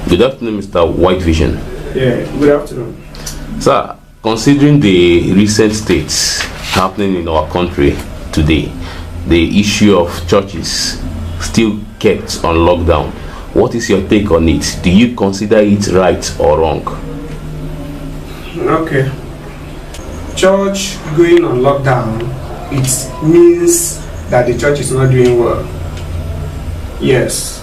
Good afternoon, Mr. White Vision. Yeah, good afternoon. Sir, considering the recent states happening in our country today, the issue of churches still kept on lockdown, what is your take on it? Do you consider it right or wrong? Okay. Church going on lockdown, it means that the church is not doing well. Yes.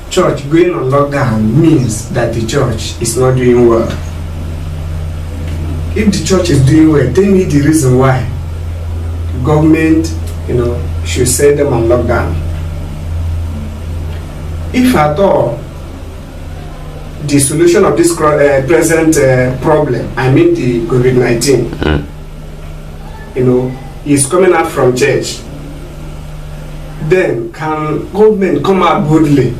Church going on lockdown means that the church is not doing well. If the church is doing well, tell me the reason why government, should set them on lockdown. If at all the solution of this present problem, I mean the COVID-19, is coming out from church, then can government come out boldly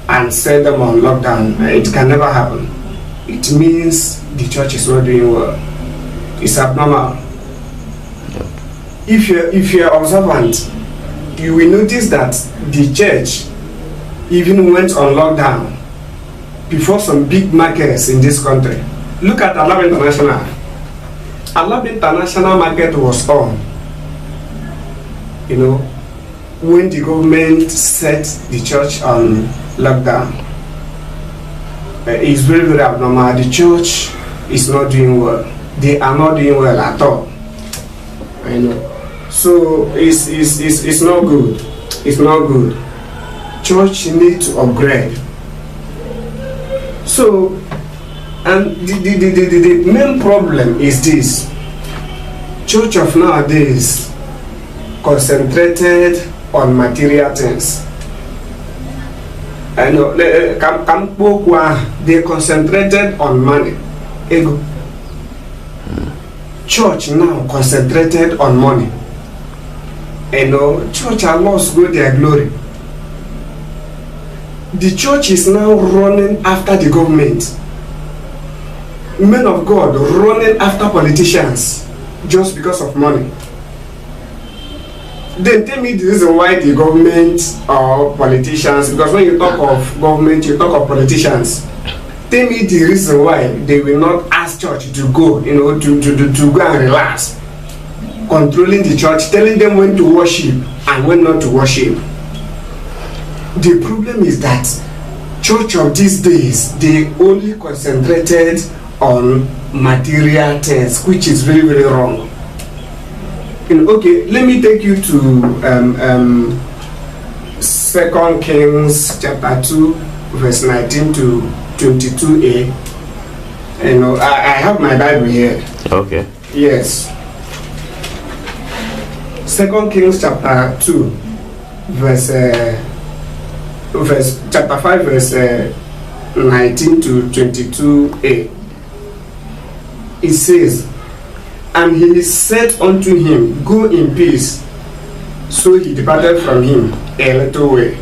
and set them on lockdown? It can never happen. It means the church is not doing well. It's abnormal. If you're observant, you will notice that the church even went on lockdown before some big markets in this country. Look at Alaba International. Alaba International market was on, when the government set the church on lockdown. It's very, very abnormal. The church is not doing well. They are not doing well at all. I know. So it's not good. It's not good. Church need to upgrade. So, and the main problem is this: church of nowadays concentrated on material things. I know they concentrated on money. Ego. Church now concentrated on money. Church are lost with their glory. The church is now running after the government. Men of God running after politicians just because of money. Then tell me the reason why the government or politicians, because when you talk of government, you talk of politicians. Tell me the reason why they will not ask church to go, to go and relax. Controlling the church, telling them when to worship and when not to worship. The problem is that church of these days, they only concentrated on material things, which is very, very wrong. Okay, let me take you to 2 Kings chapter 2, verse 19 to 22a. I have my Bible here. Okay. Yes. 2 Kings chapter 2, chapter 5, verse 19 to 22a. It says, "And he said unto him, Go in peace. So he departed from him a little way.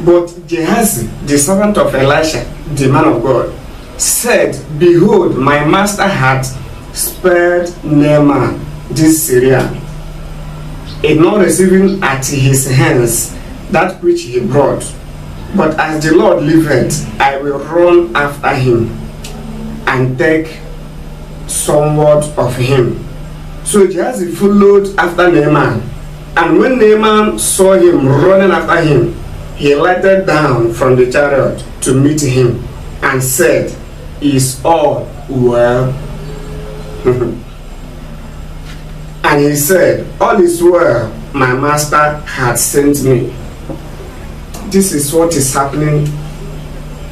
But Gehazi, the servant of Elisha, the man of God, said, Behold, my master hath spared Naaman this Syrian, in not receiving at his hands that which he brought. But as the Lord liveth, I will run after him, and take somewhat of him." So Gehazi followed after Naaman, and when Naaman saw him running after him, he lighted down from the chariot to meet him, and said, "Is all well?" And he said, "All is well, my master had sent me." This is what is happening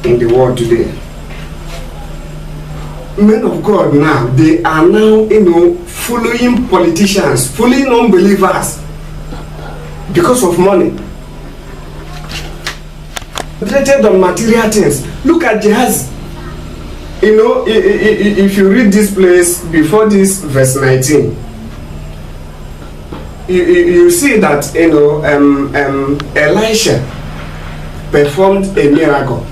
in the world today. Men of God now, they are now, following politicians, following unbelievers because of money. Concentrated on material things. Look at Gehazi. If you read this place before this verse 19, you see that Elisha performed a miracle,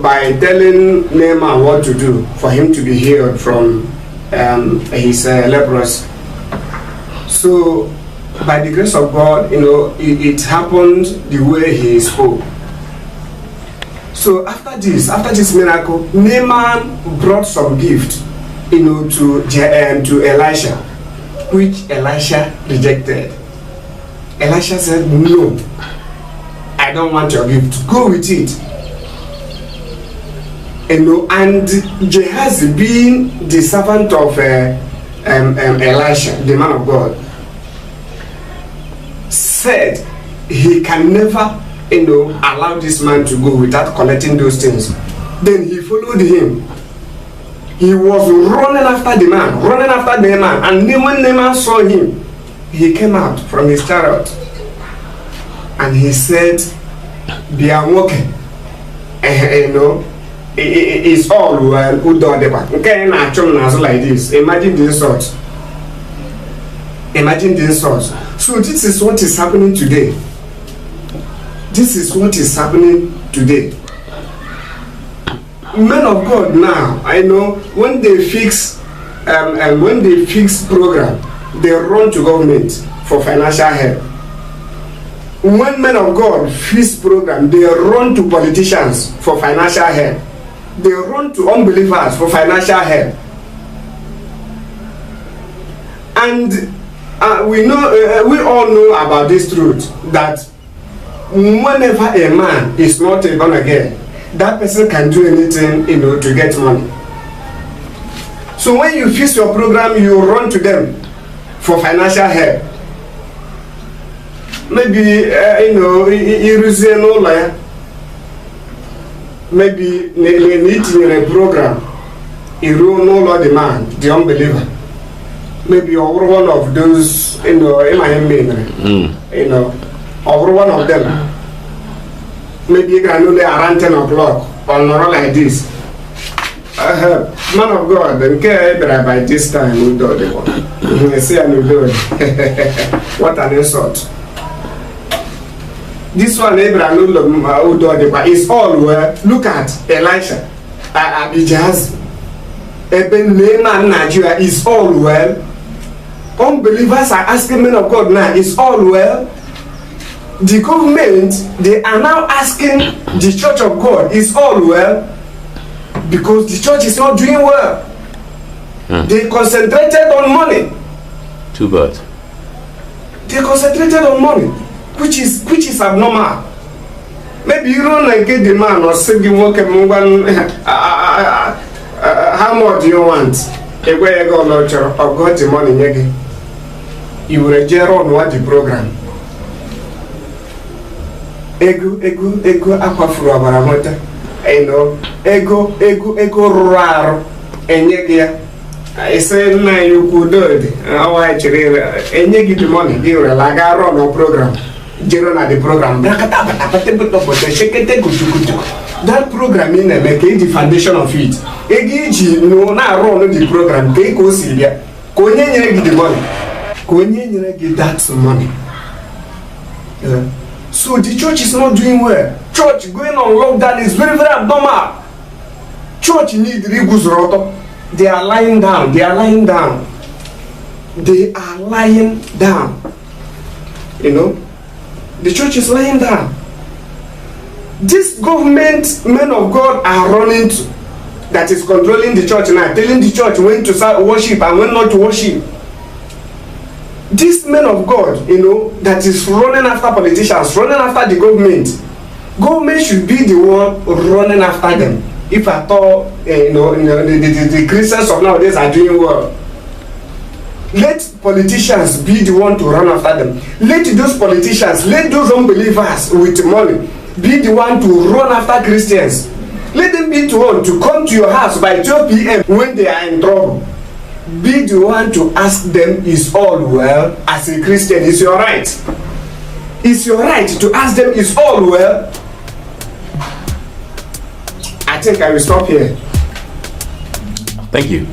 by telling Naaman what to do for him to be healed from his leprosy. So by the grace of God, it happened the way he spoke. So after this miracle, Naaman brought some gift, to Elisha, which Elisha rejected. Elisha said, "No, I don't want your gift. Go with it." And Gehazi, being the servant of Elisha, the man of God, said he can never, allow this man to go without collecting those things. Then he followed him. He was running after the man, and when Naaman saw him, he came out from his chariot and he said, "Be walking, it's all well. Okay, like this. Imagine the insult. So this is what is happening today. Men of God now, I know when they fix program, they run to government for financial help. When men of God fix program, they run to politicians for financial help. They run to unbelievers for financial help. And we all know about this truth, that whenever a man is not born again, that person can do anything, to get money. So when you fix your program, you run to them for financial help. Maybe maybe a program, no demand, the unbeliever. Maybe over one of those, or one of them. Maybe you can only around 10 o'clock or not like this. Man of God, then care by this time. What an insult. This one is all well. Look at Elisha, Gehazi, Nigeria is all well. Unbelievers are asking men of God now, is all well. The government, they are now asking the church of God, is all well, because the church is not doing well. They concentrated on money. Too bad. They concentrated on money, which is abnormal. Maybe you don't like get the man or say you work how much do you want? If we go launch or got the money, you will reject on what the program. Ego akwafuru abaramota, ego raro enyegia. I say na you could do it. How I actually enyegi the money. You like I run no program. Jero na the program. That program in make the foundation of it. Egi no na run the program. Ke ko sibia. Ko nyenya the money. Ko nyenya give that money. So the church is not doing well. Church going on lockdown is very, very abnormal. Church need rigus roto. They are lying down. The church is lying down. This government, men of God are running to, that is controlling the church now, telling the church when to start worship and when not to worship. This men of God, that is running after politicians, running after the government should be the one running after them. If at all, the Christians of nowadays are doing well, let politicians be the one to run after them. Let those politicians, let those unbelievers with money be the one to run after Christians. Let them be the one to come to your house by 12 p.m. when they are in trouble. Be the one to ask them, is all well? As a Christian, it's your right. It's your right to ask them, is all well? I think I will stop here. Thank you.